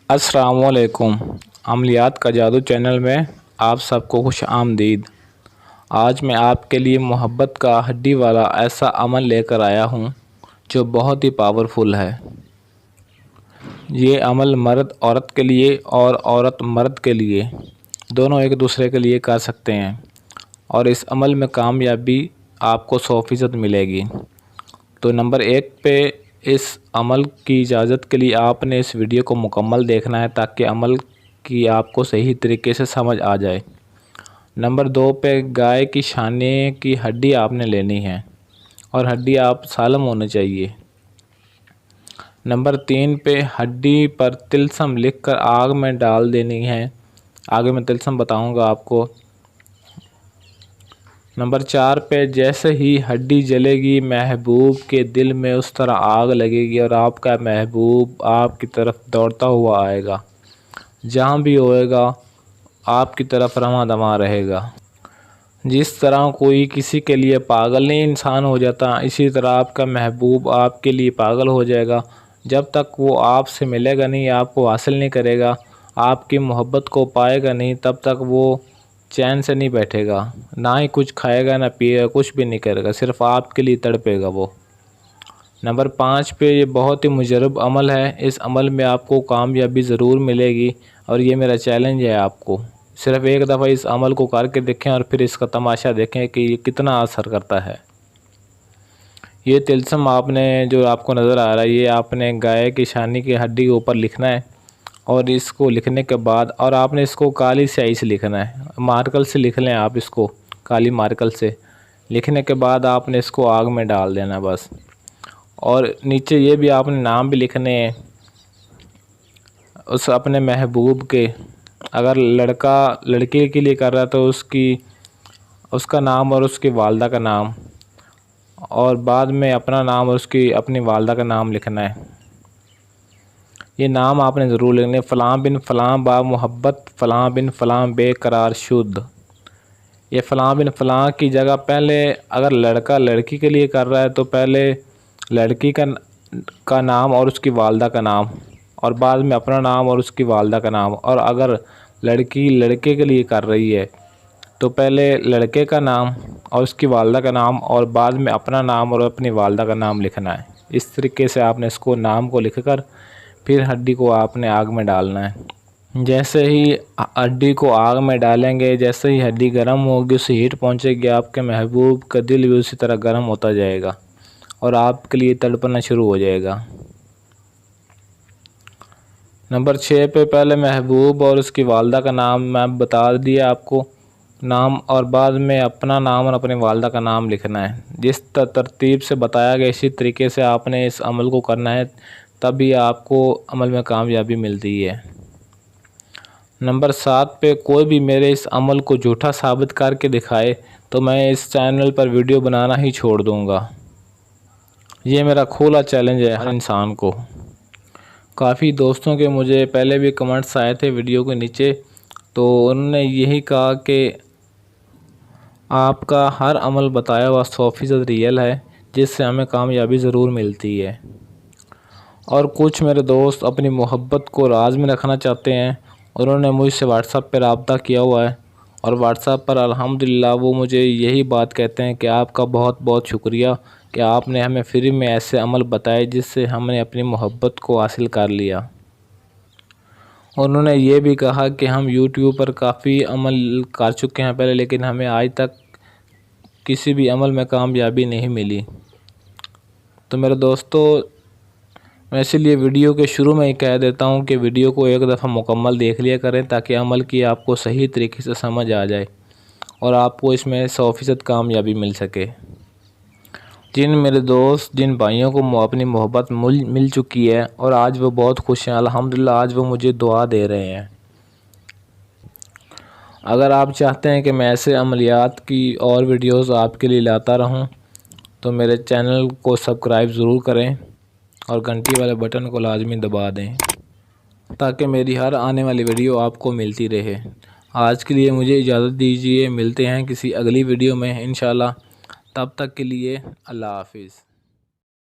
अस्सलामुअलैकुम। अमलियात का जादू चैनल में आप सबको खुश आमदीद। आज मैं आपके लिए मोहब्बत का हड्डी वाला ऐसा अमल लेकर आया हूँ जो बहुत ही पावरफुल है। ये अमल मर्द औरत के लिए और औरत मर्द के लिए दोनों एक दूसरे के लिए कर सकते हैं और इस अमल में कामयाबी आपको 100% मिलेगी। तो नंबर 1 पे इस अमल की इजाज़त के लिए आपने इस वीडियो को मुकम्मल देखना है ताकि अमल की आपको सही तरीके से समझ आ जाए। नंबर 2 पे गाय की शाने की हड्डी आपने लेनी है और हड्डी आप सालम होनी चाहिए। नंबर 3 पे हड्डी पर तिलस्म लिखकर आग में डाल देनी है। आगे मैं तिलस्म बताऊंगा आपको। नंबर 4 पे जैसे ही हड्डी जलेगी महबूब के दिल में उस तरह आग लगेगी और आपका महबूब आपकी तरफ दौड़ता हुआ आएगा। जहाँ भी होएगा आपकी तरफ रवां दवां रहेगा। जिस तरह कोई किसी के लिए पागल नहीं इंसान हो जाता, इसी तरह आपका महबूब आपके लिए पागल हो जाएगा। जब तक वो आपसे मिलेगा नहीं, आपको हासिल नहीं करेगा, आपकी मोहब्बत को पाएगा नहीं, तब तक वो चैन से नहीं बैठेगा। ना ही कुछ खाएगा ना पिएगा, कुछ भी नहीं करेगा, सिर्फ आपके लिए तड़पेगा वो। नंबर 5 पे ये बहुत ही मुजरब अमल है। इस अमल में आपको कामयाबी ज़रूर मिलेगी और ये मेरा चैलेंज है आपको। सिर्फ एक दफ़ा इस अमल को करके देखें और फिर इसका तमाशा देखें कि ये कितना असर करता है। ये तिलस्म आपने जो आपको नज़र आ रहा है, ये आपने गाय की शानी की हड्डी के ऊपर लिखना है और इसको लिखने के बाद और आपने इसको काली स्याही से लिखना है। मार्कर से लिख लें आप इसको, काली मार्कर से लिखने के बाद आपने इसको आग में डाल देना बस। और नीचे ये भी आपने नाम भी लिखने हैं उस अपने महबूब के। अगर लड़का लड़के के लिए कर रहा है तो उसका नाम और उसकी वालदा का नाम, और बाद में अपना नाम और उसकी अपनी वालदा का नाम लिखना है। ये नाम आपने ज़रूर लिखने, फ़लाँ बिन फ़लाँ बा मोहब्बत, फ़लाँ बिन फ़लाँ बेकरार शुद्ध। ये फ़लाँ बिन फ़लाँ की जगह पहले अगर लड़का लड़की के लिए कर रहा है तो पहले लड़की का नाम और उसकी वालदा का नाम, और बाद में अपना नाम और उसकी वालदा का नाम। और अगर लड़की लड़के के लिए कर रही है तो पहले लड़के का नाम और उसकी वालदा का नाम और बाद में अपना नाम और अपनी वालदा का नाम लिखना है। इस तरीके से आपने इसको नाम को लिखकर फिर हड्डी को आपने आग में डालना है। जैसे ही हड्डी को आग में डालेंगे, जैसे ही हड्डी गर्म होगी, उसे हीट पहुंचेगी, आपके महबूब का दिल भी उसी तरह गर्म होता जाएगा और आपके लिए तड़पना शुरू हो जाएगा। नंबर 6 पे पहले महबूब और उसकी वालदा का नाम मैं बता दिया आपको, नाम, और बाद में अपना नाम और अपनी वालदा का नाम लिखना है। जिस तरतीब से बताया गया इसी तरीके से आपने इस अमल को करना है, तभी आपको अमल में कामयाबी मिलती है। नंबर 7 पे कोई भी मेरे इस अमल को झूठा साबित करके दिखाए तो मैं इस चैनल पर वीडियो बनाना ही छोड़ दूँगा। ये मेरा खुला चैलेंज है हर इंसान को। काफ़ी दोस्तों के मुझे पहले भी कमेंट्स आए थे वीडियो के नीचे, तो उन्होंने यही कहा कि आपका हर अमल बताया हुआ 100% रियल है, जिससे हमें कामयाबी ज़रूर मिलती है। और कुछ मेरे दोस्त अपनी मोहब्बत को राज में रखना चाहते हैं, उन्होंने मुझसे व्हाट्सएप पर रब्ता किया हुआ है और व्हाट्सएप पर अल्हम्दुलिल्लाह वो मुझे यही बात कहते हैं कि आपका बहुत बहुत शुक्रिया कि आपने हमें फ्री में ऐसे अमल बताए जिससे हमने अपनी मोहब्बत को हासिल कर लिया। उन्होंने ये भी कहा कि हम यूट्यूब पर काफ़ी अमल कर चुके हैं पहले, लेकिन हमें आज तक किसी भी अमल में कामयाबी नहीं मिली। तो मेरे दोस्तों, मैं इसीलिए वीडियो के शुरू में ही कह देता हूँ कि वीडियो को एक दफ़ा मुकम्मल देख लिया करें ताकि अमल की आपको सही तरीके से समझ आ जाए और आपको इसमें 100% कामयाबी मिल सके। जिन मेरे दोस्त, जिन भाइयों को अपनी मोहब्बत मिल चुकी है और आज वो बहुत खुश हैं, अल्हम्दुलिल्लाह आज वो मुझे दुआ दे रहे हैं। अगर आप चाहते हैं कि मैं ऐसे अमलियात की और वीडियोस आपके लिए लाता रहूं तो मेरे चैनल को सब्सक्राइब ज़रूर करें और घंटी वाले बटन को लाजमी दबा दें ताकि मेरी हर आने वाली वीडियो आपको मिलती रहे। आज के लिए मुझे इजाज़त दीजिए, मिलते हैं किसी अगली वीडियो में इंशाल्लाह। तब तक के लिए अल्लाह हाफिज़।